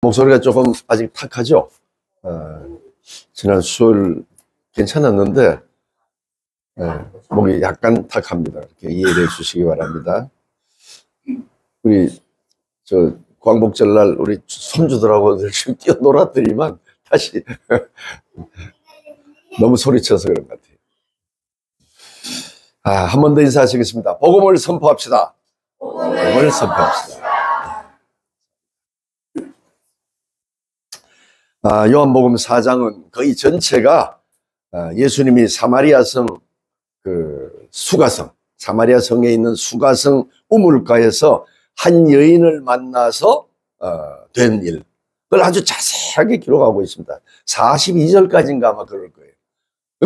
목소리가 조금 아직 탁하죠? 지난 수요일 괜찮았는데 목이 약간 탁합니다. 이렇게 이해해 주시기 바랍니다. 우리 광복절날 우리 손주들하고 열심히 뛰어놀았더니만 다시 너무 소리쳐서 그런 것 같아요. 한 번 더 인사하시겠습니다. 복음을 선포합시다. 복음을 선포합시다. 요한복음 4장은 거의 전체가 예수님이 사마리아성 수가성, 사마리아 성에 있는 수가성 우물가에서 한 여인을 만나서 된 일, 그걸 아주 자세하게 기록하고 있습니다. 42절까지인가 아마 그럴 거예요.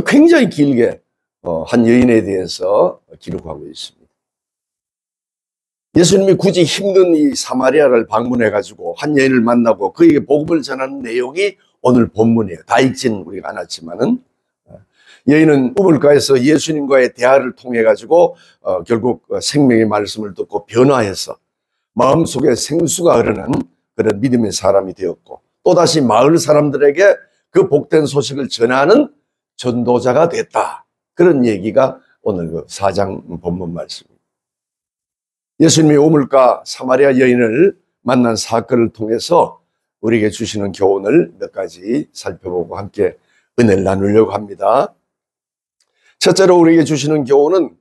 굉장히 길게 한 여인에 대해서 기록하고 있습니다. 예수님이 굳이 힘든 이 사마리아를 방문해가지고 한 여인을 만나고 그에게 복음을 전하는 내용이 오늘 본문이에요. 다 읽지는 우리가 않았지만은, 여인은 우물가에서 예수님과의 대화를 통해가지고 결국 생명의 말씀을 듣고 변화해서 마음속에 생수가 흐르는 그런 믿음의 사람이 되었고, 또다시 마을 사람들에게 그 복된 소식을 전하는 전도자가 됐다. 그런 얘기가 오늘 그 4장 본문 말씀입니다. 예수님이 우물가 사마리아 여인을 만난 사건을 통해서 우리에게 주시는 교훈을 몇 가지 살펴보고 함께 은혜를 나누려고 합니다. 첫째로 우리에게 주시는 교훈은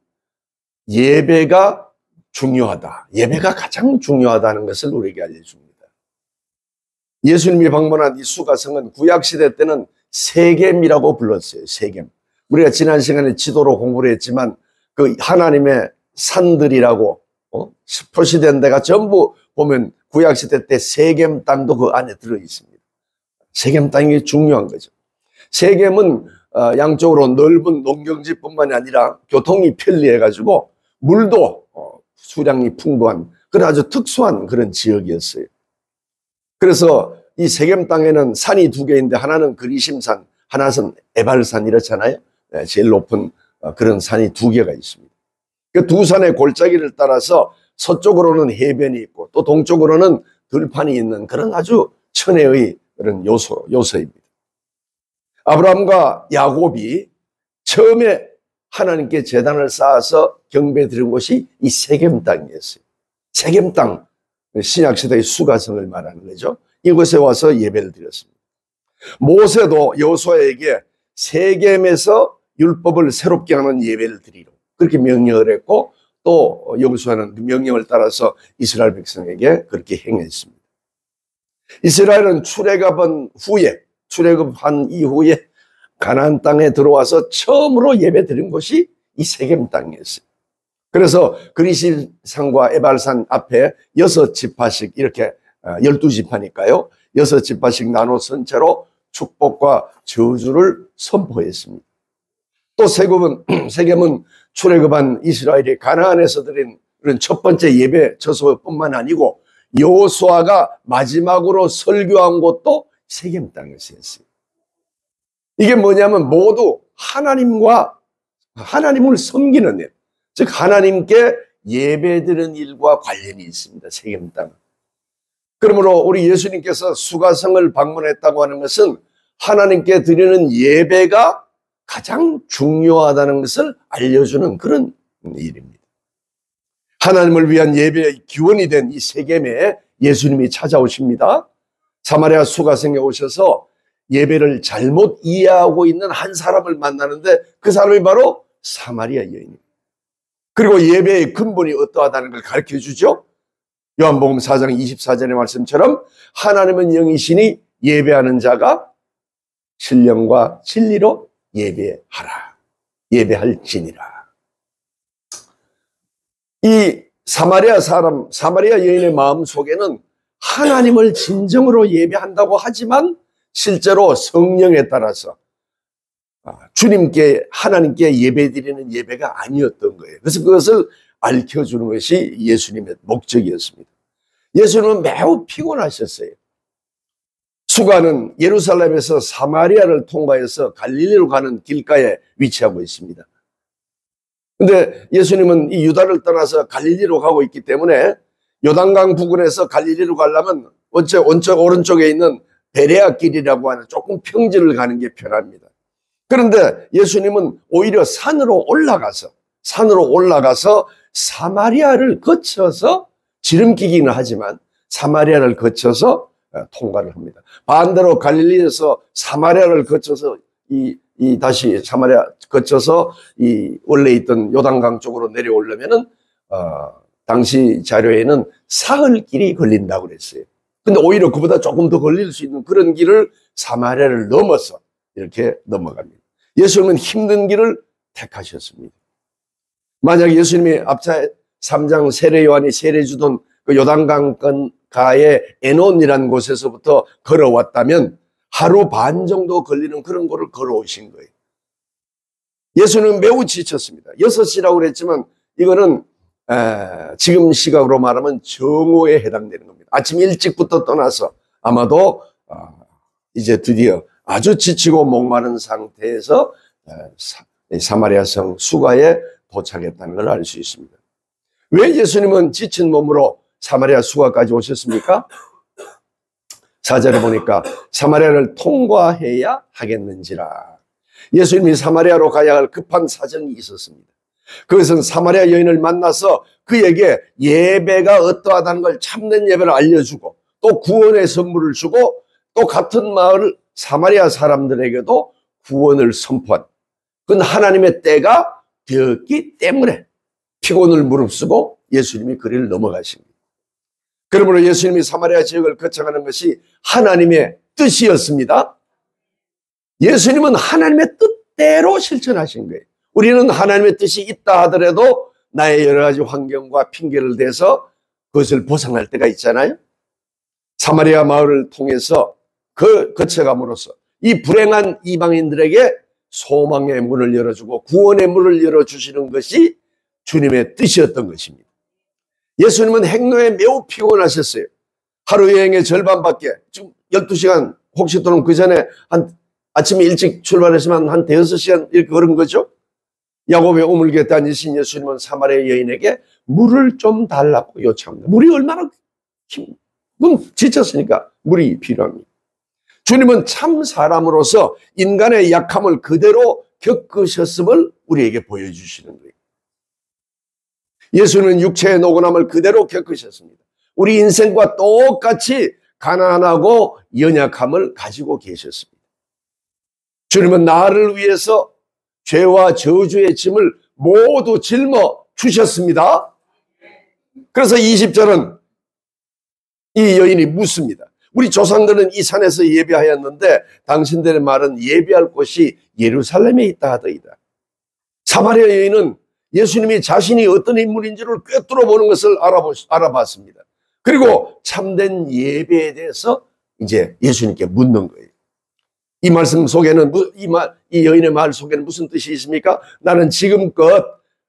예배가 중요하다. 예배가 가장 중요하다는 것을 우리에게 알려줍니다. 예수님이 방문한 이 수가성은 구약시대 때는 세겜이라고 불렀어요. 세겜. 우리가 지난 시간에 지도로 공부를 했지만 그 하나님의 산들이라고 표시된 데가 전부 보면 구약시대 때 세겜 땅도 그 안에 들어있습니다. 세겜 땅이 중요한 거죠. 세겜은 양쪽으로 넓은 농경지뿐만이 아니라 교통이 편리해가지고 물도 수량이 풍부한 그런 아주 특수한 그런 지역이었어요. 그래서 이 세겜 땅에는 산이 두 개인데 하나는 그리심산, 하나는 에발산 이렇잖아요. 제일 높은 그런 산이 두 개가 있습니다. 그 두 산의 골짜기를 따라서 서쪽으로는 해변이 있고 또 동쪽으로는 들판이 있는 그런 아주 천혜의 그런 요소입니다. 아브라함과 야곱이 처음에 하나님께 제단을 쌓아서 경배 드린 곳이 이 세겜 땅이었어요. 세겜 땅, 신약시대의 수가성을 말하는 거죠. 이곳에 와서 예배를 드렸습니다. 모세도 여호수아에게 세겜에서 율법을 새롭게 하는 예배를 드리라고 그렇게 명령을 했고, 또 여호수아는 그 명령을 따라서 이스라엘 백성에게 그렇게 행했습니다. 이스라엘은 출애굽한 이후에 가나안 땅에 들어와서 처음으로 예배 드린 곳이 이 세겜 땅이었어요. 그래서 그리심산과 에발산 앞에 6지파씩 이렇게 12지파니까요. 6지파씩 나눠 선 채로 축복과 저주를 선포했습니다. 또 세겜은 출애굽한 이스라엘이 가나안에서 드린 그런 첫 번째 예배 처소뿐만 아니고 여호수아가 마지막으로 설교한 곳도 세겜 땅이었어요. 이게 뭐냐면 모두 하나님을 섬기는 일, 즉 하나님께 예배드리는 일과 관련이 있습니다. 세겜 땅은. 그러므로 우리 예수님께서 수가성을 방문했다고 하는 것은 하나님께 드리는 예배가 가장 중요하다는 것을 알려주는 그런 일입니다. 하나님을 위한 예배의 기원이 된 이 세겜에 예수님이 찾아오십니다. 사마리아 수가성에 오셔서 예배를 잘못 이해하고 있는 한 사람을 만나는데 그 사람이 바로 사마리아 여인입니다. 그리고 예배의 근본이 어떠하다는 걸 가르쳐 주죠. 요한복음 4장 24절의 말씀처럼 하나님은 영이시니 예배하는 자가 신령과 진리로 예배할지니라. 이 사마리아 여인의 마음 속에는 하나님을 진정으로 예배한다고 하지만 실제로 성령에 따라서 하나님께 예배드리는 예배가 아니었던 거예요. 그래서 그것을 알려주는 것이 예수님의 목적이었습니다. 예수님은 매우 피곤하셨어요. 수가는 예루살렘에서 사마리아를 통과해서 갈릴리로 가는 길가에 위치하고 있습니다. 그런데 예수님은 이 유다를 떠나서 갈릴리로 가고 있기 때문에 요단강 부근에서 갈릴리로 가려면 원쪽 오른쪽에 있는 베레아 길이라고 하는 조금 평지를 가는 게 편합니다. 그런데 예수님은 오히려 산으로 올라가서 사마리아를 거쳐서 지름길이긴 하지만 사마리아를 거쳐서 통과를 합니다. 반대로 갈릴리에서 사마리아를 거쳐서 다시 사마리아 거쳐서 원래 있던 요단강 쪽으로 내려오려면은 당시 자료에는 사흘길이 걸린다고 그랬어요. 근데 오히려 그보다 조금 더 걸릴 수 있는 그런 길을 사마리아를 넘어서 이렇게 넘어갑니다. 예수님은 힘든 길을 택하셨습니다. 만약 예수님이 앞차 3장 세례 요한이 세례 주던 그 요단강가의 에논이라는 곳에서부터 걸어왔다면 하루 반 정도 걸리는 그런 곳을 걸어오신 거예요. 예수는 매우 지쳤습니다. 6시라고 그랬지만 이거는 지금 시각으로 말하면 정오에 해당되는 겁니다. 아침 일찍부터 떠나서 아마도 이제 드디어 아주 지치고 목마른 상태에서 사마리아 성 수가에 도착했다는 걸 알 수 있습니다. 왜 예수님은 지친 몸으로 사마리아 수가까지 오셨습니까? 4절에 보니까 사마리아를 통과해야 하겠는지라. 예수님이 사마리아로 가야 할 급한 사정이 있었습니다. 그것은 사마리아 여인을 만나서 그에게 예배가 어떠하다는 걸 참된 예배를 알려주고 또 구원의 선물을 주고 또 같은 마을 사마리아 사람들에게도 구원을 선포한 그건 하나님의 때가 되었기 때문에 피곤을 무릅쓰고 예수님이 거리를 넘어가십니다. 그러므로 예수님이 사마리아 지역을 거쳐가는 것이 하나님의 뜻이었습니다. 예수님은 하나님의 뜻대로 실천하신 거예요. 우리는 하나님의 뜻이 있다 하더라도 나의 여러 가지 환경과 핑계를 대서 그것을 벗어날 때가 있잖아요. 사마리아 마을을 통해서 거쳐감으로써 이 불행한 이방인들에게 소망의 문을 열어주고 구원의 문을 열어주시는 것이 주님의 뜻이었던 것입니다. 예수님은 행로에 매우 피곤하셨어요. 하루 여행의 절반밖에, 지금 12시간 혹시 또는 그 전에 아침에 일찍 출발했지만 한 5시간 이렇게 걸은 거죠. 야곱의 우물곁에 다니신 예수님은 사마리아 여인에게 물을 좀 달라고 요청합니다. 물이 얼마나 지쳤으니까 물이 필요합니다. 주님은 참 사람으로서 인간의 약함을 그대로 겪으셨음을 우리에게 보여주시는 거예요. 예수는 육체의 노곤함을 그대로 겪으셨습니다. 우리 인생과 똑같이 가난하고 연약함을 가지고 계셨습니다. 주님은 나를 위해서 죄와 저주의 짐을 모두 짊어 주셨습니다. 그래서 20절은 이 여인이 묻습니다. 우리 조상들은 이 산에서 예배하였는데 당신들의 말은 예배할 곳이 예루살렘에 있다 하더이다. 사마리아 여인은 예수님이 자신이 어떤 인물인지를 꿰뚫어 보는 것을 알아봤습니다. 그리고 참된 예배에 대해서 이제 예수님께 묻는 거예요. 이 말씀 속에는 이 여인의 말 속에는 무슨 뜻이 있습니까? 나는 지금껏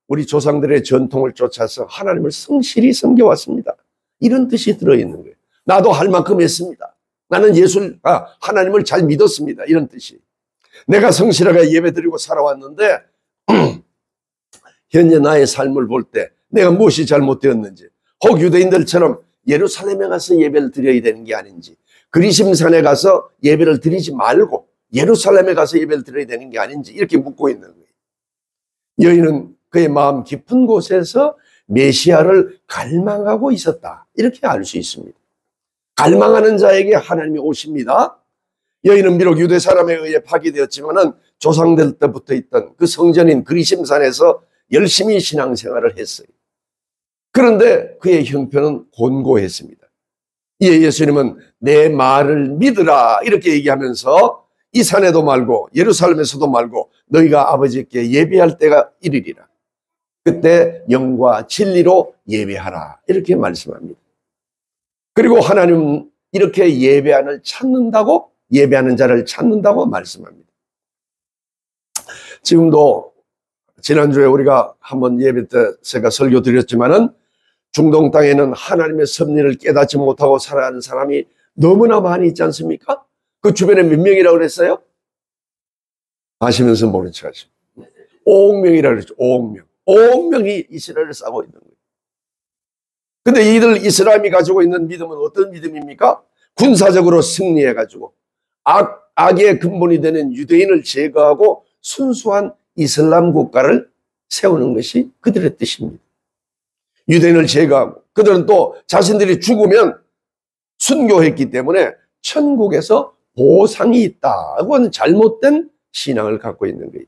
우리 조상들의 전통을 쫓아서 하나님을 성실히 섬겨왔습니다. 이런 뜻이 들어있는 거예요. 나도 할 만큼 했습니다. 나는 하나님을 잘 믿었습니다. 이런 뜻이. 내가 성실하게 예배드리고 살아왔는데 현재 나의 삶을 볼 때 내가 무엇이 잘못되었는지, 혹 유대인들처럼 예루살렘에 가서 예배를 드려야 되는 게 아닌지, 그리심산에 가서 예배를 드리지 말고 예루살렘에 가서 예배를 드려야 되는 게 아닌지 이렇게 묻고 있는 거예요. 여인은 그의 마음 깊은 곳에서 메시아를 갈망하고 있었다. 이렇게 알 수 있습니다. 갈망하는 자에게 하나님이 오십니다. 여인은 비록 유대 사람에 의해 파괴되었지만은 조상들 때부터 있던 그 성전인 그리심산에서 열심히 신앙생활을 했어요. 그런데 그의 형편은 곤고했습니다. 이에 예수님은 내 말을 믿으라 이렇게 얘기하면서 이 산에도 말고 예루살렘에서도 말고 너희가 아버지께 예배할 때가 이르리라. 그때 영과 진리로 예배하라 이렇게 말씀합니다. 그리고 하나님은 이렇게 예배하는 자를 찾는다고 말씀합니다. 지금도 지난주에 우리가 한번 예배 때 제가 설교 드렸지만은 중동 땅에는 하나님의 섭리를 깨닫지 못하고 살아가는 사람이 너무나 많이 있지 않습니까? 그 주변에 몇 명이라고 그랬어요? 아시면서 모른 척 하시고 5억 명이라고 그랬죠. 5억 명. 5억 명이 이스라엘을 싸고 있는 거예요. 근데 이들 이스라엘이 가지고 있는 믿음은 어떤 믿음입니까? 군사적으로 승리해가지고 악의 근본이 되는 유대인을 제거하고 순수한 이슬람 국가를 세우는 것이 그들의 뜻입니다. 유대인을 제거하고 그들은 또 자신들이 죽으면 순교했기 때문에 천국에서 보상이 있다고 하는 잘못된 신앙을 갖고 있는 거예요.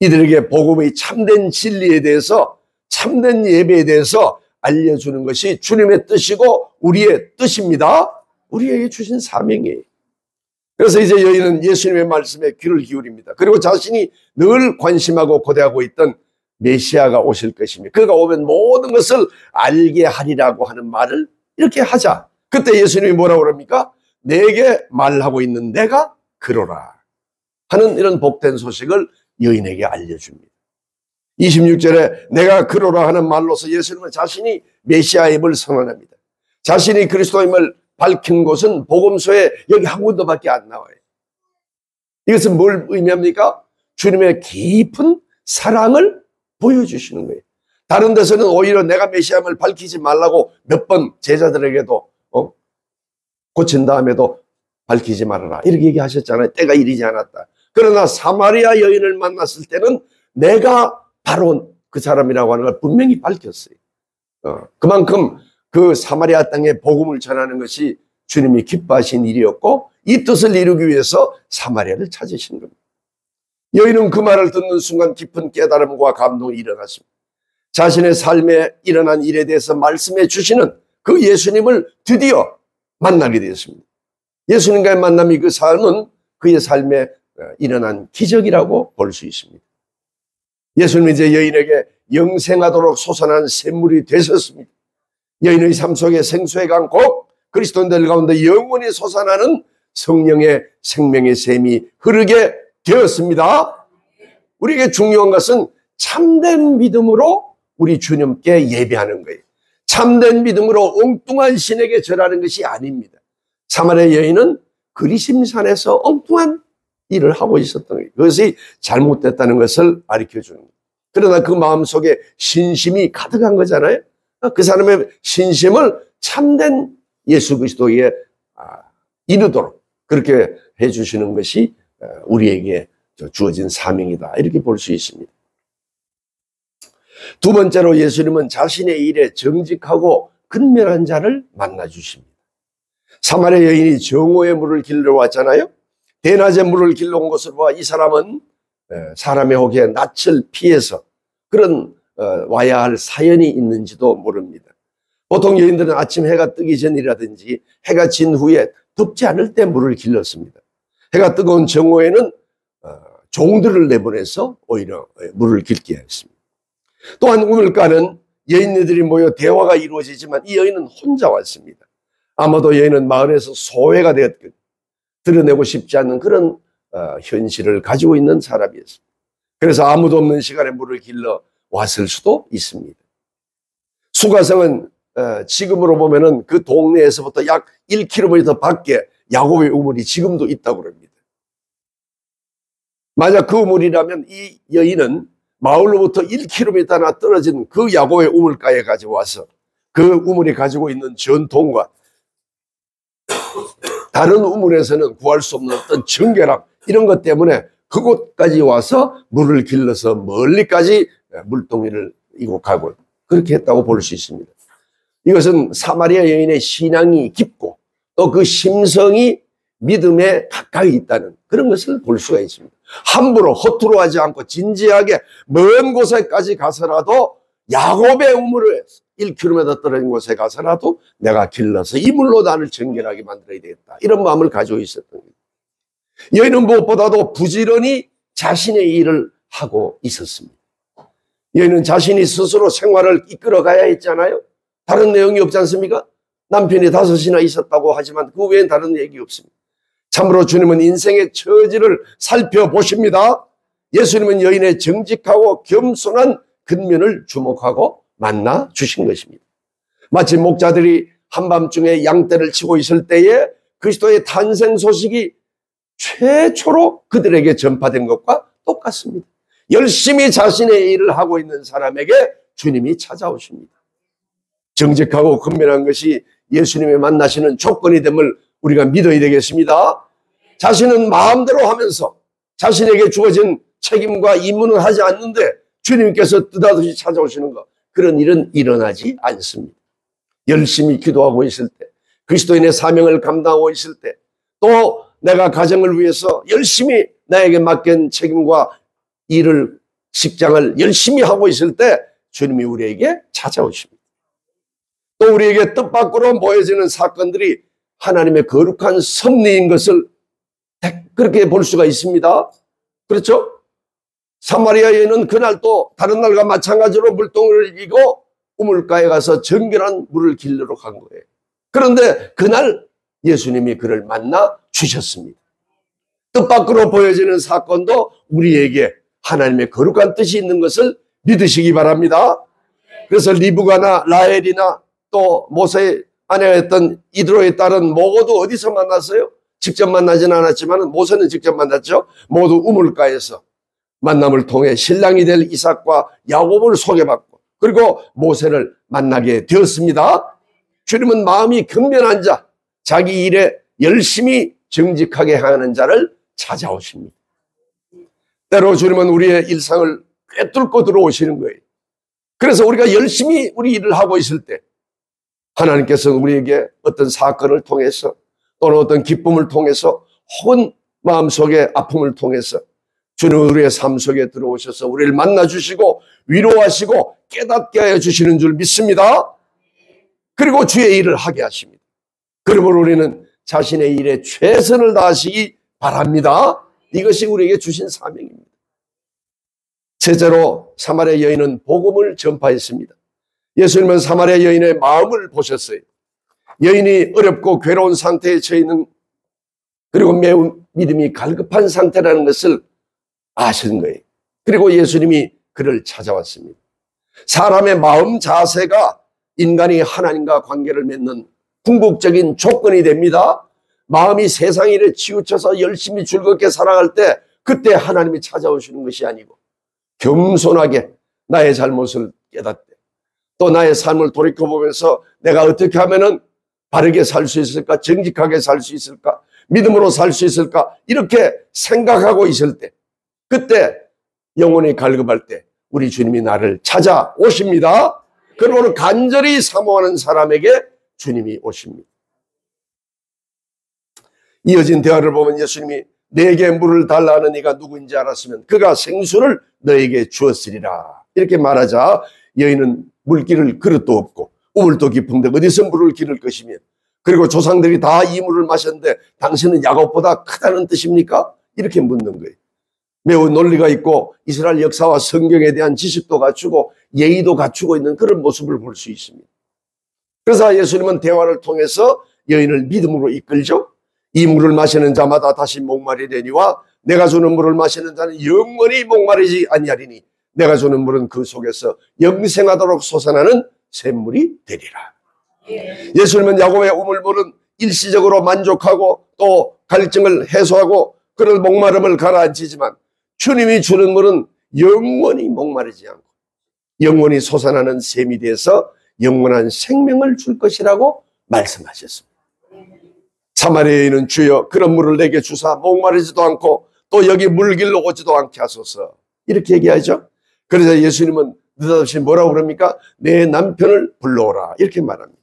이들에게 복음의 참된 진리에 대해서, 참된 예배에 대해서 알려주는 것이 주님의 뜻이고 우리의 뜻입니다. 우리에게 주신 사명이에요. 그래서 이제 여인은 예수님의 말씀에 귀를 기울입니다. 그리고 자신이 늘 관심하고 고대하고 있던 메시아가 오실 것이며 그가 오면 모든 것을 알게 하리라고 하는 말을 이렇게 하자. 그때 예수님이 뭐라고 그럽니까? 내게 말하고 있는 내가 그러라 하는 이런 복된 소식을 여인에게 알려줍니다. 26절에 내가 그러라 하는 말로서 예수님은 자신이 메시아임을 선언합니다. 자신이 그리스도임을 밝힌 곳은 복음서에 여기 한 군데밖에 안 나와요. 이것은 뭘 의미합니까? 주님의 깊은 사랑을 보여주시는 거예요. 다른 데서는 오히려 내가 메시아임을 밝히지 말라고 몇 번 제자들에게도 고친 다음에도 밝히지 말아라 이렇게 얘기하셨잖아요. 때가 이르지 않았다. 그러나 사마리아 여인을 만났을 때는 내가 바로 그 사람이라고 하는 걸 분명히 밝혔어요. 그만큼 그 사마리아 땅에 복음을 전하는 것이 주님이 기뻐하신 일이었고 이 뜻을 이루기 위해서 사마리아를 찾으신 겁니다. 여인은 그 말을 듣는 순간 깊은 깨달음과 감동이 일어났습니다. 자신의 삶에 일어난 일에 대해서 말씀해 주시는 그 예수님을 드디어 만나게 되었습니다. 예수님과의 만남이 그 삶은 그의 삶에 일어난 기적이라고 볼 수 있습니다. 예수님은 이제 여인에게 영생하도록 솟아난 샘물이 되셨습니다. 여인의 삶 속에 생수의 강 곧 그리스도인들 가운데 영원히 솟아나는 성령의 생명의 샘이 흐르게 되었습니다. 우리에게 중요한 것은 참된 믿음으로 우리 주님께 예배하는 거예요. 참된 믿음으로 엉뚱한 신에게 절하는 것이 아닙니다. 사마리아 여인은 그리심산에서 엉뚱한 일을 하고 있었던 거예요. 그것이 잘못됐다는 것을 가르쳐주는 거예요. 그러나 그 마음속에 신심이 가득한 거잖아요. 그 사람의 신심을 참된 예수 그리스도에 이르도록 그렇게 해주시는 것이 우리에게 주어진 사명이다 이렇게 볼 수 있습니다. 두 번째로 예수님은 자신의 일에 정직하고 근면한 자를 만나주십니다. 사마리아 여인이 정오의 물을 길러 왔잖아요. 대낮에 물을 길러 온 것을 봐 이 사람은 사람의 혹에 낯을 피해서 그런 와야 할 사연이 있는지도 모릅니다. 보통 여인들은 아침 해가 뜨기 전이라든지 해가 진 후에 덥지 않을 때 물을 길렀습니다. 해가 뜨거운 정오에는 종들을 내보내서 오히려 물을 길게 했습니다. 또한 우물가는 여인들이 모여 대화가 이루어지지만 이 여인은 혼자 왔습니다. 아마도 여인은 마을에서 소외가 되었거든요. 드러내고 싶지 않는 그런 현실을 가지고 있는 사람이었습니다. 그래서 아무도 없는 시간에 물을 길러 왔을 수도 있습니다. 수가성은 지금으로 보면은 그 동네에서부터 약 1km 밖에 야곱의 우물이 지금도 있다고 합니다. 만약 그 우물이라면 이 여인은 마을로부터 1km나 떨어진 그 야곱의 우물가에 가져와서 그 우물이 가지고 있는 전통과 다른 우물에서는 구할 수 없는 어떤 정결함 이런 것 때문에 그곳까지 와서 물을 길러서 멀리까지 물동이를 이곡하고 그렇게 했다고 볼 수 있습니다. 이것은 사마리아 여인의 신앙이 깊고 또 그 심성이 믿음에 가까이 있다는 그런 것을 볼 수가 있습니다. 함부로 허투루 하지 않고 진지하게 먼 곳에까지 가서라도 야곱의 우물을 1km 떨어진 곳에 가서라도 내가 길러서 이 물로 나를 정결하게 만들어야 되겠다. 이런 마음을 가지고 있었던 거예요. 여인은 무엇보다도 부지런히 자신의 일을 하고 있었습니다. 여인은 자신이 스스로 생활을 이끌어가야 했잖아요. 다른 내용이 없지 않습니까? 남편이 5이나 있었다고 하지만 그 외엔 다른 얘기 없습니다. 참으로 주님은 인생의 처지를 살펴보십니다. 예수님은 여인의 정직하고 겸손한 근면을 주목하고 만나 주신 것입니다. 마치 목자들이 한밤중에 양떼를 치고 있을 때에 그리스도의 탄생 소식이 최초로 그들에게 전파된 것과 똑같습니다. 열심히 자신의 일을 하고 있는 사람에게 주님이 찾아오십니다. 정직하고 근면한 것이 예수님의 만나시는 조건이 됨을 우리가 믿어야 되겠습니다. 자신은 마음대로 하면서 자신에게 주어진 책임과 임무는 하지 않는데 주님께서 뜻하듯이 찾아오시는 것, 그런 일은 일어나지 않습니다. 열심히 기도하고 있을 때, 그리스도인의 사명을 감당하고 있을 때, 또 내가 가정을 위해서 열심히 나에게 맡긴 책임과 일을, 직장을 열심히 하고 있을 때 주님이 우리에게 찾아오십니다. 또 우리에게 뜻밖으로 보여지는 사건들이 하나님의 거룩한 섭리인 것을 그렇게 볼 수가 있습니다. 그렇죠? 사마리아 여인은 그날 또 다른 날과 마찬가지로 물동을 이고 우물가에 가서 정결한 물을 길러러 간 거예요. 그런데 그날 예수님이 그를 만나 주셨습니다. 뜻밖으로 보여지는 사건도 우리에게 하나님의 거룩한 뜻이 있는 것을 믿으시기 바랍니다. 그래서 리브가나 라헬이나 또 모세의 아내였던 이드로의 딸은 모두 어디서 만났어요? 직접 만나지는 않았지만 모세는 직접 만났죠. 모두 우물가에서 만남을 통해 신랑이 될 이삭과 야곱을 소개받고 그리고 모세를 만나게 되었습니다. 주님은 마음이 경건한 자, 자기 일에 열심히 정직하게 하는 자를 찾아오십니다. 때로 주님은 우리의 일상을 꿰뚫고 들어오시는 거예요. 그래서 우리가 열심히 우리 일을 하고 있을 때 하나님께서는 우리에게 어떤 사건을 통해서 또는 어떤 기쁨을 통해서 혹은 마음속의 아픔을 통해서 주님은 우리의 삶 속에 들어오셔서 우리를 만나주시고 위로하시고 깨닫게 하여 주시는 줄 믿습니다. 그리고 주의 일을 하게 하십니다. 그러므로 우리는 자신의 일에 최선을 다하시기 바랍니다. 이것이 우리에게 주신 사명입니다. 셋째로 사마리아 여인은 복음을 전파했습니다. 예수님은 사마리아 여인의 마음을 보셨어요. 여인이 어렵고 괴로운 상태에 처해 있는 그리고 매우 믿음이 갈급한 상태라는 것을 아시는 거예요. 그리고 예수님이 그를 찾아왔습니다. 사람의 마음 자세가 인간이 하나님과 관계를 맺는 궁극적인 조건이 됩니다. 마음이 세상 일에 치우쳐서 열심히 즐겁게 살아갈 때 그때 하나님이 찾아오시는 것이 아니고 겸손하게 나의 잘못을 깨닫되 또 나의 삶을 돌이켜보면서 내가 어떻게 하면은 바르게 살 수 있을까, 정직하게 살 수 있을까, 믿음으로 살 수 있을까 이렇게 생각하고 있을 때 그때 영혼이 갈급할 때 우리 주님이 나를 찾아오십니다. 그러므로 간절히 사모하는 사람에게 주님이 오십니다. 이어진 대화를 보면 예수님이 내게 물을 달라 하는 이가 누구인지 알았으면 그가 생수를 너에게 주었으리라 이렇게 말하자 여인은 물기를 그릇도 없고 우물도 깊은데 어디서 물을 기를 것이며 그리고 조상들이 다 이 물을 마셨는데 당신은 야곱보다 크다는 뜻입니까? 이렇게 묻는 거예요. 매우 논리가 있고 이스라엘 역사와 성경에 대한 지식도 갖추고 예의도 갖추고 있는 그런 모습을 볼 수 있습니다. 그래서 예수님은 대화를 통해서 여인을 믿음으로 이끌죠. 이 물을 마시는 자마다 다시 목마르려니와 내가 주는 물을 마시는 자는 영원히 목마르지 아니하리니 내가 주는 물은 그 속에서 영생하도록 솟아나는 샘물이 되리라. 예수님은 야곱의 우물물은 일시적으로 만족하고 또 갈증을 해소하고 그런 목마름을 가라앉히지만 주님이 주는 물은 영원히 목마르지 않고 영원히 솟아나는 샘이 돼서 영원한 생명을 줄 것이라고 말씀하셨습니다. 사마리아인은 주여 그런 물을 내게 주사 목마르지도 않고 또 여기 물길로 오지도 않게 하소서 이렇게 얘기하죠. 그래서 예수님은 느닷없이 뭐라고 그럽니까? 내 남편을 불러오라 이렇게 말합니다.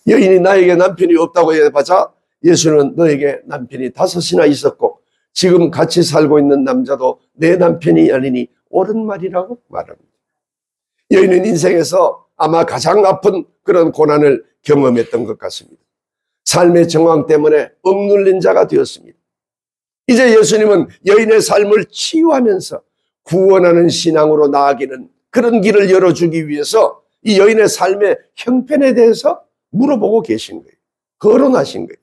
여인이 나에게 남편이 없다고 해봐자 예수는 너에게 남편이 5이나 있었고 지금 같이 살고 있는 남자도 내 남편이 아니니 옳은 말이라고 말합니다. 여인은 인생에서 아마 가장 아픈 그런 고난을 경험했던 것 같습니다. 삶의 정황 때문에 억눌린 자가 되었습니다. 이제 예수님은 여인의 삶을 치유하면서 구원하는 신앙으로 나아가는 그런 길을 열어주기 위해서 이 여인의 삶의 형편에 대해서 물어보고 계신 거예요. 거론하신 거예요.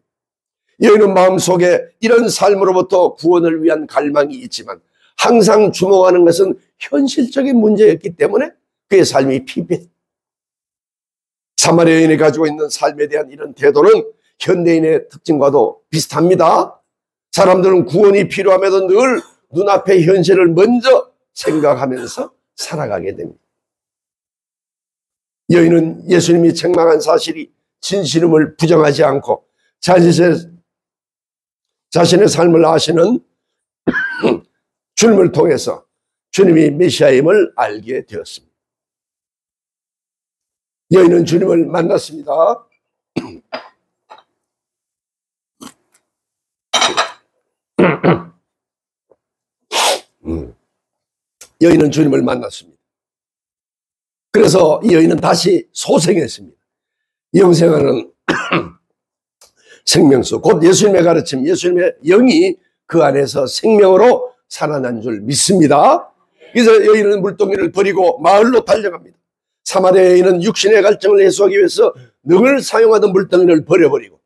여인은 마음속에 이런 삶으로부터 구원을 위한 갈망이 있지만 항상 주목하는 것은 현실적인 문제였기 때문에 그의 삶이 피폐. 사마리아 여인이 가지고 있는 삶에 대한 이런 태도는 현대인의 특징과도 비슷합니다. 사람들은 구원이 필요함에도 늘 눈앞의 현실을 먼저 생각하면서 살아가게 됩니다. 여인은 예수님이 책망한 사실이 진실임을 부정하지 않고 자신의 삶을 아시는 주님을 통해서 주님이 메시아임을 알게 되었습니다. 여인은 주님을 만났습니다. 여인은 주님을 만났습니다. 그래서 이 여인은 다시 소생했습니다. 영생하는 생명수, 곧 예수님의 가르침, 예수님의 영이 그 안에서 생명으로 살아난 줄 믿습니다. 그래서 여인은 물동이를 버리고 마을로 달려갑니다. 사마리아 여인은 육신의 갈증을 해소하기 위해서 늘 사용하던 물동이를 버려버리고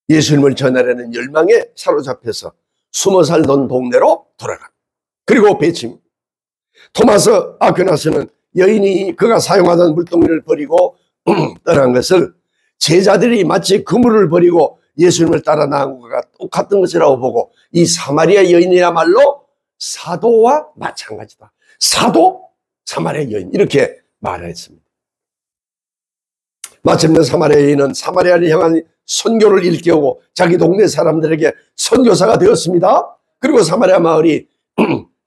예수님을 전하려는 열망에 사로잡혀서 숨어 살던 동네로 돌아갑니다. 그리고 배치입니다. 토마스 아퀴나스는 여인이 그가 사용하던 물동이를 버리고 떠난 것을 제자들이 마치 그물을 버리고 예수님을 따라 나간 것과 똑같은 것이라고 보고 이 사마리아 여인이야말로 사도와 마찬가지다. 사도, 사마리아 여인 이렇게 말했습니다. 마침내 사마리아 여인은 사마리아를 향한 선교를 일깨우고 자기 동네 사람들에게 선교사가 되었습니다. 그리고 사마리아 마을이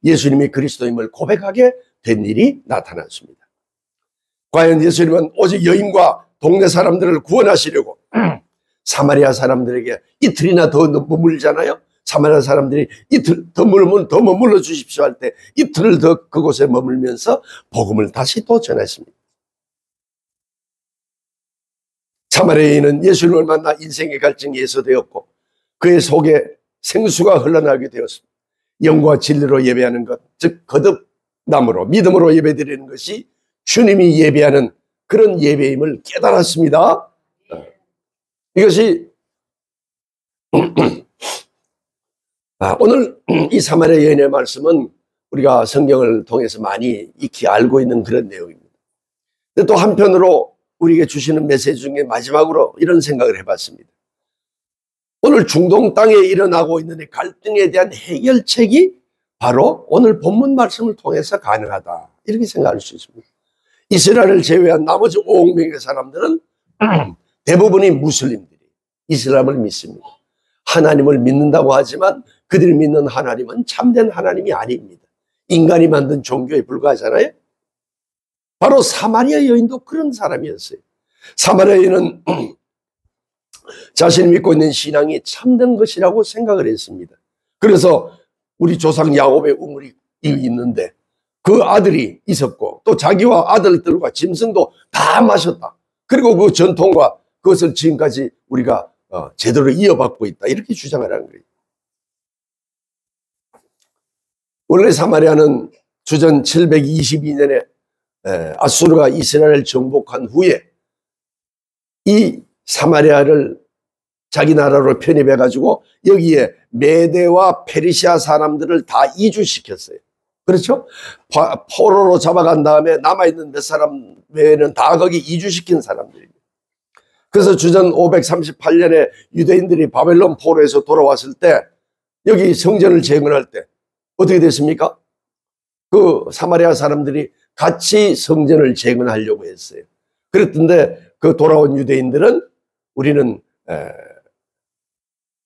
예수님이 그리스도임을 고백하게 된 일이 나타났습니다. 과연 예수님은 오직 여인과 동네 사람들을 구원하시려고 사마리아 사람들에게 이틀이나 더 머물잖아요. 사마리아 사람들이 이틀 더 머물면 더 머물러 주십시오 할 때 이틀을 더 그곳에 머물면서 복음을 다시 또 전했습니다. 사마리아인은 예수님을 만나 인생의 갈증이 해소되었고 그의 속에 생수가 흘러나오게 되었습니다. 영과 진리로 예배하는 것, 즉 거듭남으로 믿음으로 예배드리는 것이 주님이 예배하는 그런 예배임을 깨달았습니다. 이것이 오늘 이 사마리아 여인의 말씀은 우리가 성경을 통해서 많이 익히 알고 있는 그런 내용입니다. 근데 또 한편으로 우리에게 주시는 메시지 중에 마지막으로 이런 생각을 해봤습니다. 오늘 중동 땅에 일어나고 있는 이 갈등에 대한 해결책이 바로 오늘 본문 말씀을 통해서 가능하다 이렇게 생각할 수 있습니다. 이스라엘을 제외한 나머지 5억 명의 사람들은 대부분이 무슬림들이 이슬람을 믿습니다. 하나님을 믿는다고 하지만 그들이 믿는 하나님은 참된 하나님이 아닙니다. 인간이 만든 종교에 불과하잖아요. 바로 사마리아 여인도 그런 사람이었어요. 사마리아 여인은 자신이 믿고 있는 신앙이 참된 것이라고 생각을 했습니다. 그래서 우리 조상 야곱의 우물이 있는데 그 아들이 있었고 또 자기와 아들들과 짐승도 다 마셨다. 그리고 그 전통과 그것을 지금까지 우리가 제대로 이어받고 있다. 이렇게 주장을 하는 거예요. 원래 사마리아는 주전 722년에 아수르가 이스라엘을 정복한 후에 이 사마리아를 자기 나라로 편입해가지고 여기에 메대와 페르시아 사람들을 다 이주시켰어요. 그렇죠? 포로로 잡아간 다음에 남아있는 몇 사람 외에는 다 거기 이주시킨 사람들입니다. 그래서 주전 538년에 유대인들이 바벨론 포로에서 돌아왔을 때 여기 성전을 재건할 때 어떻게 됐습니까? 그 사마리아 사람들이 같이 성전을 재건하려고 했어요. 그랬던데 그 돌아온 유대인들은 우리는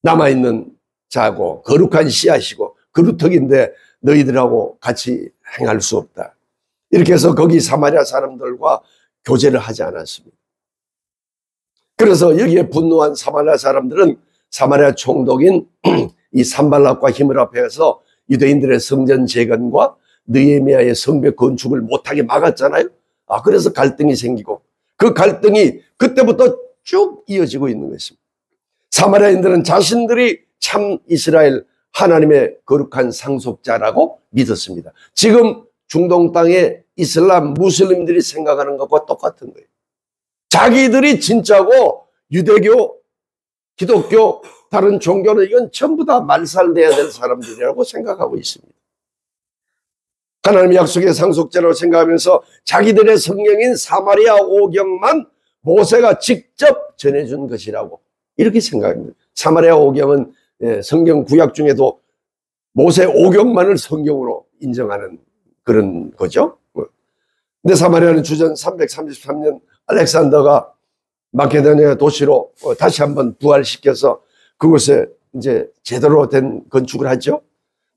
남아있는 자고 거룩한 씨앗이고 그루터기인데 너희들하고 같이 행할 수 없다. 이렇게 해서 거기 사마리아 사람들과 교제를 하지 않았습니다. 그래서 여기에 분노한 사마리아 사람들은 사마리아 총독인 이 산발락과 힘을 합해서 유대인들의 성전 재건과 느헤미야의 성벽 건축을 못하게 막았잖아요. 그래서 갈등이 생기고 그 갈등이 그때부터 쭉 이어지고 있는 것입니다. 사마리아인들은 자신들이 참 이스라엘 하나님의 거룩한 상속자라고 믿었습니다. 지금 중동 땅의 이슬람 무슬림들이 생각하는 것과 똑같은 거예요. 자기들이 진짜고 유대교, 기독교, 다른 종교는 이건 전부 다 말살돼야 될 사람들이라고 생각하고 있습니다. 하나님의 약속의 상속자라고 생각하면서 자기들의 성경인 사마리아 오경만 모세가 직접 전해준 것이라고 이렇게 생각합니다. 사마리아 오경은 성경 구약 중에도 모세 오경만을 성경으로 인정하는 그런 거죠. 근데 사마리아는 주전 333년 알렉산더가 마케도니아 도시로 다시 한번 부활시켜서 그곳에 이제 제대로 된 건축을 하죠.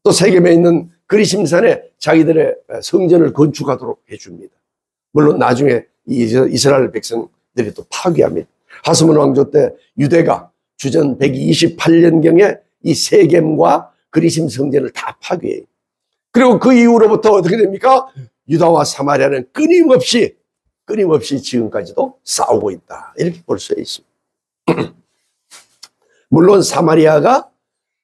또 세겜에 있는 그리심산에 자기들의 성전을 건축하도록 해줍니다. 물론 나중에 이스라엘 백성들이 또 파괴합니다. 하스몬 왕조 때 유대가 주전 128년경에 이 세겜과 그리심 성전을 다 파괴해요. 그리고 그 이후로부터 어떻게 됩니까? 유다와 사마리아는 끊임없이 지금까지도 싸우고 있다. 이렇게 볼 수 있습니다. 물론 사마리아가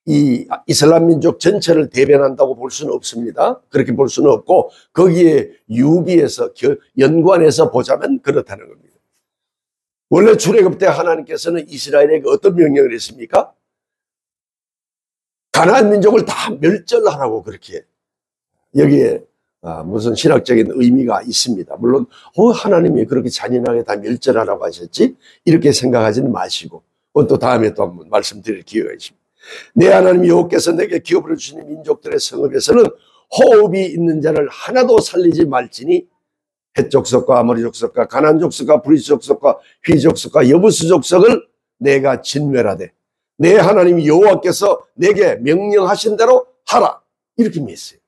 이 이슬람 민족 전체를 대변한다고 볼 수는 없습니다. 그렇게 볼 수는 없고 거기에 유비해서 연관해서 보자면 그렇다는 겁니다. 원래 출애굽 때 하나님께서는 이스라엘에게 어떤 명령을 했습니까? 가나안 민족을 다 멸절하라고 그렇게 여기에 무슨 신학적인 의미가 있습니다. 물론 하나님이 그렇게 잔인하게 다 멸절하라고 하셨지 이렇게 생각하지는 마시고 또 다음에 또 한번 말씀드릴 기회가 있습니다. 내 하나님 여호와께서 내게 기업을 주시는 민족들의 성읍에서는 호흡이 있는 자를 하나도 살리지 말지니 헷 족속과 아모리 족속과 가나안 족속과 브리스 족속과 휘 족속과 여부스 족속을 내가 진멸하되 내 하나님 여호와께서 내게 명령하신 대로 하라 이렇게 했어요.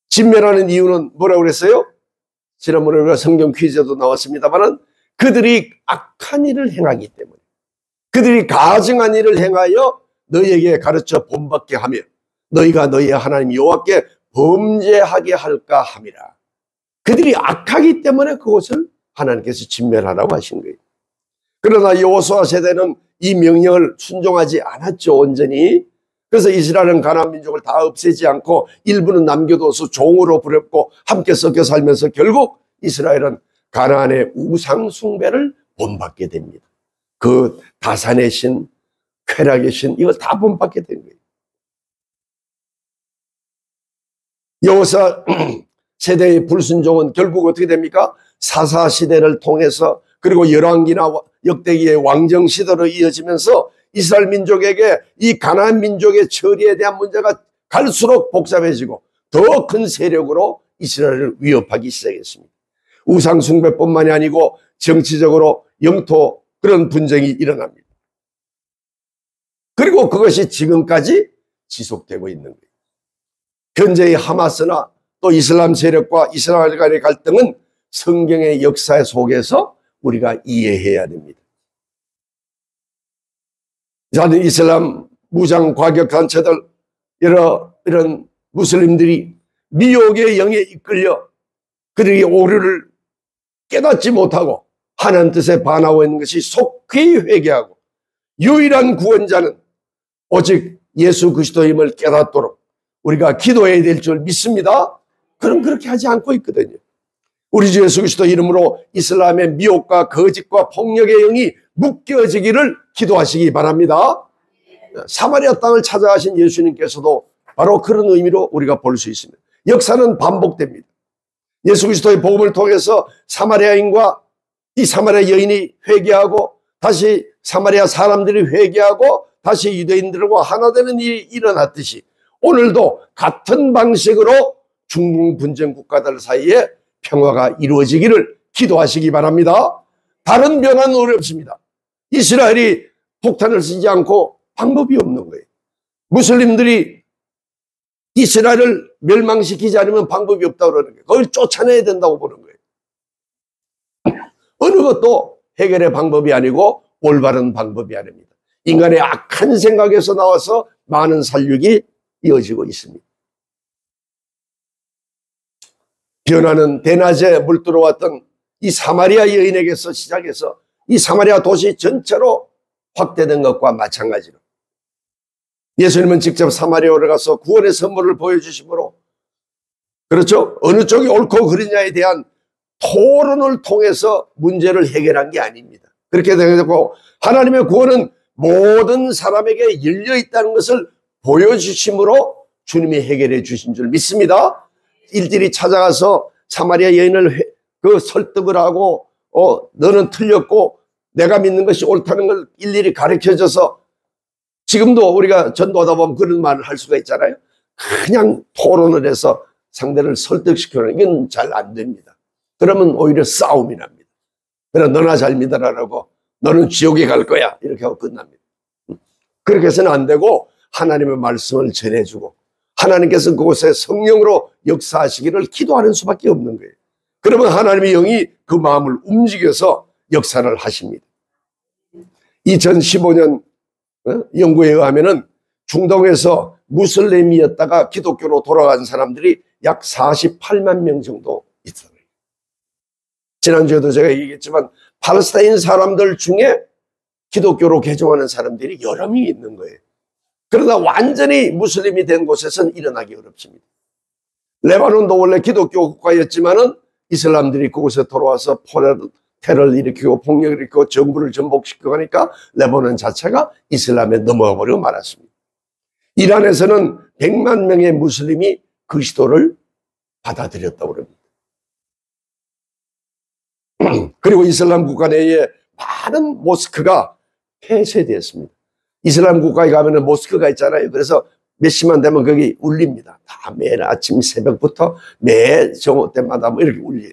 진멸하는 이유는 뭐라고 그랬어요? 지난번에 우리가 성경 퀴즈에도 나왔습니다만은 그들이 악한 일을 행하기 때문에 그들이 가증한 일을 행하여 너희에게 가르쳐 본받게 하며 너희가 너희의 하나님 여호와께 범죄하게 할까 함이라. 그들이 악하기 때문에 그것을 하나님께서 진멸하라고 하신 거예요. 그러나 여호수아 세대는 이 명령을 순종하지 않았죠. 온전히. 그래서 이스라엘은 가나안 민족을 다 없애지 않고 일부는 남겨둬서 종으로 부렸고 함께 섞여 살면서 결국 이스라엘은 가나안의 우상 숭배를 본받게 됩니다. 그 다산의 신, 쾌락의 신 이걸 다 본받게 된 거예요. 여호수아 세대의 불순종은 결국 어떻게 됩니까? 사사 시대를 통해서 그리고 열왕기나 역대기의 왕정 시대로 이어지면서 이스라엘 민족에게 이 가나안 민족의 처리에 대한 문제가 갈수록 복잡해지고 더 큰 세력으로 이스라엘을 위협하기 시작했습니다. 우상 숭배뿐만이 아니고 정치적으로 영토 그런 분쟁이 일어납니다. 그리고 그것이 지금까지 지속되고 있는 거예요. 현재의 하마스나 또 이슬람 세력과 이스라엘 간의 갈등은 성경의 역사 속에서 우리가 이해해야 됩니다. 저는 이슬람 무장 과격 단체들 이런 무슬림들이 미혹의 영에 이끌려 그들이 오류를 깨닫지 못하고 하나님 뜻에 반하고 있는 것이 속히 회개하고 유일한 구원자는 오직 예수 그리스도임을 깨닫도록 우리가 기도해야 될 줄 믿습니다. 그럼 그렇게 하지 않고 있거든요. 우리 주 예수 그리스도 이름으로 이슬람의 미혹과 거짓과 폭력의 영이 묶여지기를 기도하시기 바랍니다. 사마리아 땅을 찾아가신 예수님께서도 바로 그런 의미로 우리가 볼 수 있습니다. 역사는 반복됩니다. 예수 그리스도의 복음을 통해서 사마리아인과 이 사마리아 여인이 회개하고 다시 사마리아 사람들이 회개하고 다시 유대인들과 하나 되는 일이 일어났듯이 오늘도 같은 방식으로 중동 분쟁 국가들 사이에 평화가 이루어지기를 기도하시기 바랍니다. 다른 변화는 어렵습니다. 이스라엘이 폭탄을 쓰지 않고 방법이 없는 거예요. 무슬림들이 이스라엘을 멸망시키지 않으면 방법이 없다고 그러는 거예요. 그걸 쫓아내야 된다고 보는 거예요. 어느 것도 해결의 방법이 아니고 올바른 방법이 아닙니다. 인간의 악한 생각에서 나와서 많은 살육이 이어지고 있습니다. 변화는 대낮에 물들어왔던 이 사마리아 여인에게서 시작해서 이 사마리아 도시 전체로 확대된 것과 마찬가지로 예수님은 직접 사마리아로 가서 구원의 선물을 보여주심으로 그렇죠? 어느 쪽이 옳고 그르냐에 대한 토론을 통해서 문제를 해결한 게 아닙니다. 그렇게 되고 하나님의 구원은 모든 사람에게 열려 있다는 것을 보여주심으로 주님이 해결해 주신 줄 믿습니다. 일일이 찾아가서 사마리아 여인을 설득을 하고 너는 틀렸고 내가 믿는 것이 옳다는 걸 일일이 가르쳐줘서 지금도 우리가 전도하다 보면 그런 말을 할 수가 있잖아요. 그냥 토론을 해서 상대를 설득시키는 이건 잘 안 됩니다. 그러면 오히려 싸움이 납니다. 그래 너나 잘 믿어라라고 너는 지옥에 갈 거야 이렇게 하고 끝납니다. 그렇게 해서는 안 되고 하나님의 말씀을 전해주고 하나님께서 그곳에 성령으로 역사하시기를 기도하는 수밖에 없는 거예요. 그러면 하나님의 영이 그 마음을 움직여서 역사를 하십니다. 2015년 연구에 의하면은 중동에서 무슬림이었다가 기독교로 돌아간 사람들이 약 48만 명 정도 있어요. 지난주에도 제가 얘기했지만 팔레스타인 사람들 중에 기독교로 개종하는 사람들이 여러 명이 있는 거예요. 그러나 완전히 무슬림이 된 곳에서는 일어나기 어렵습니다. 레바논도 원래 기독교 국가였지만은 이슬람들이 그곳에 돌아와서 테러를 일으키고 폭력을 일으키고 정부를 전복시키고 하니까 레바논 자체가 이슬람에 넘어가 버리고 말았습니다. 이란에서는 100만 명의 무슬림이 그리스도를 받아들였다고 합니다. 그리고 이슬람 국가 내에 많은 모스크가 폐쇄되었습니다. 이슬람 국가에 가면은 모스크가 있잖아요. 그래서 몇 시만 되면 거기 울립니다. 다 매일 아침 새벽부터 매 정오 때마다 뭐 이렇게 울려요.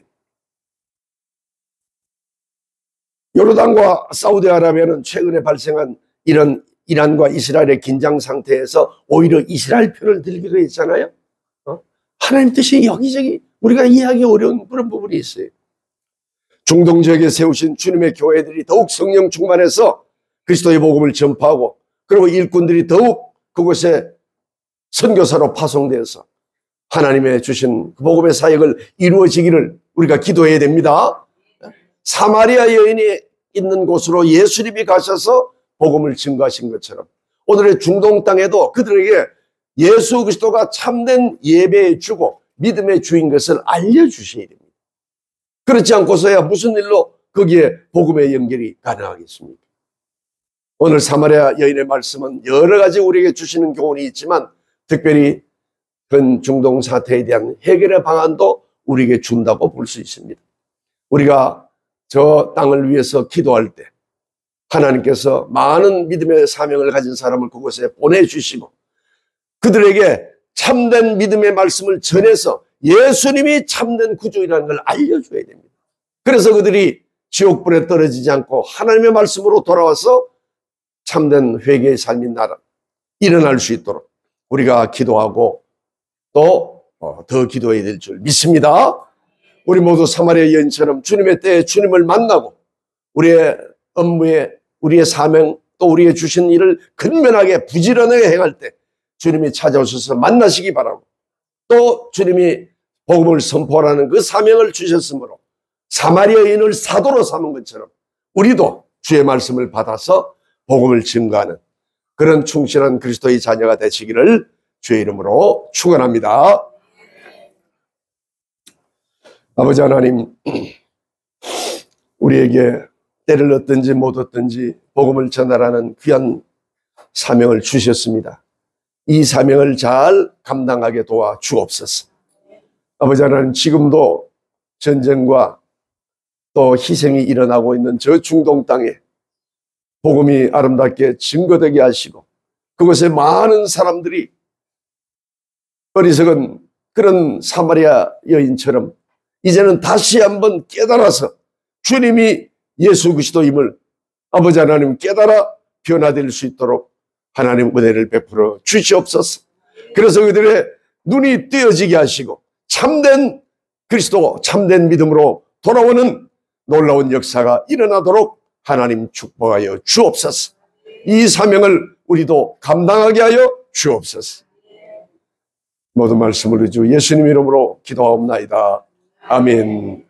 요르단과 사우디아라비아는 최근에 발생한 이런 이란과 이스라엘의 긴장 상태에서 오히려 이스라엘 편을 들기도 했잖아요. 하나님 뜻이 여기저기 우리가 이해하기 어려운 그런 부분이 있어요. 중동 지역에 세우신 주님의 교회들이 더욱 성령 충만해서 그리스도의 복음을 전파하고 그리고 일꾼들이 더욱 그곳에 선교사로 파송되어서 하나님의 주신 그 복음의 사역을 이루어지기를 우리가 기도해야 됩니다. 사마리아 여인이 있는 곳으로 예수님이 가셔서 복음을 증거하신 것처럼 오늘의 중동 땅에도 그들에게 예수 그리스도가 참된 예배의 주고 믿음의 주인 것을 알려주셔야 됩니다. 그렇지 않고서야 무슨 일로 거기에 복음의 연결이 가능하겠습니까? 오늘 사마리아 여인의 말씀은 여러 가지 우리에게 주시는 교훈이 있지만 특별히 현 중동 사태에 대한 해결의 방안도 우리에게 준다고 볼 수 있습니다. 우리가 저 땅을 위해서 기도할 때 하나님께서 많은 믿음의 사명을 가진 사람을 그곳에 보내주시고 그들에게 참된 믿음의 말씀을 전해서 예수님이 참된 구주이라는 걸 알려줘야 됩니다. 그래서 그들이 지옥불에 떨어지지 않고 하나님의 말씀으로 돌아와서 참된 회개의 삶이 일어날 수 있도록 우리가 기도하고 또 더 기도해야 될 줄 믿습니다. 우리 모두 사마리아 여인처럼 주님의 때에 주님을 만나고 우리의 업무에 우리의 사명 또 우리의 주신 일을 근면하게 부지런하게 행할 때 주님이 찾아오셔서 만나시기 바라고 또 주님이 복음을 선포하라는 그 사명을 주셨으므로 사마리아 여인을 사도로 삼은 것처럼 우리도 주의 말씀을 받아서 복음을 증거하는 그런 충실한 그리스도의 자녀가 되시기를 주의 이름으로 축원합니다. 아버지 하나님, 우리에게 때를 얻든지 못 얻든지 복음을 전하라는 귀한 사명을 주셨습니다. 이 사명을 잘 감당하게 도와 주옵소서. 아버지 하나님, 지금도 전쟁과 또 희생이 일어나고 있는 저 중동 땅에 복음이 아름답게 증거되게 하시고 그곳에 많은 사람들이 어리석은 그런 사마리아 여인처럼 이제는 다시 한번 깨달아서 주님이 예수 그리스도임을 아버지 하나님 깨달아 변화될 수 있도록 하나님 은혜를 베풀어 주시옵소서. 그래서 그들의 눈이 뜨여지게 하시고 참된 그리스도 참된 믿음으로 돌아오는 놀라운 역사가 일어나도록 하나님 축복하여 주옵소서. 이 사명을 우리도 감당하게 하여 주옵소서. 모든 말씀을 주 예수님 이름으로 기도하옵나이다. 아멘.